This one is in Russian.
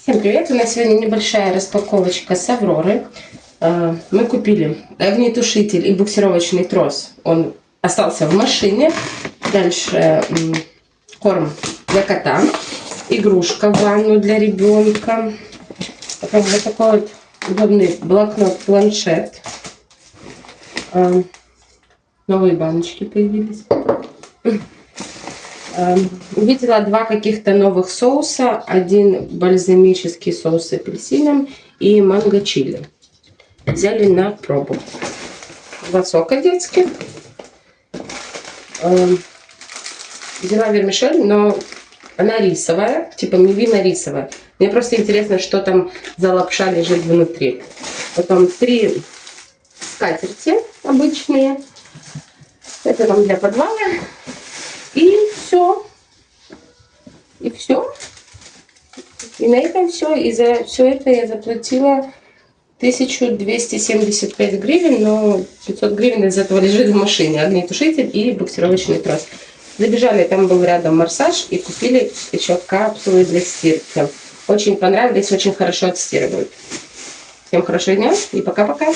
Всем привет! У нас сегодня небольшая распаковочка с Авроры. Мы купили огнетушитель и буксировочный трос. Он остался в машине. Дальше корм для кота. Игрушка в ванну для ребенка. Потом вот такой вот удобный блокнот-планшет. Новые баночки появились. Увидела два каких-то новых соуса. Один бальзамический соус с апельсином и манго чили. Взяли на пробу. Два сока детских. Взяла вермишель, но она рисовая, типа мивина рисовая. Мне просто интересно, что там за лапша лежит внутри. Потом 3 скатерти обычные. Это там для подвала. И все. И все. И на этом все. И за все это я заплатила 1275 гривен, но 500 гривен из этого лежит в машине. Огнетушитель и буксировочный трос. Забежали, там был рядом массаж, и купили еще капсулы для стирки. Очень понравились, очень хорошо отстирывают. Всем хорошего дня и пока-пока.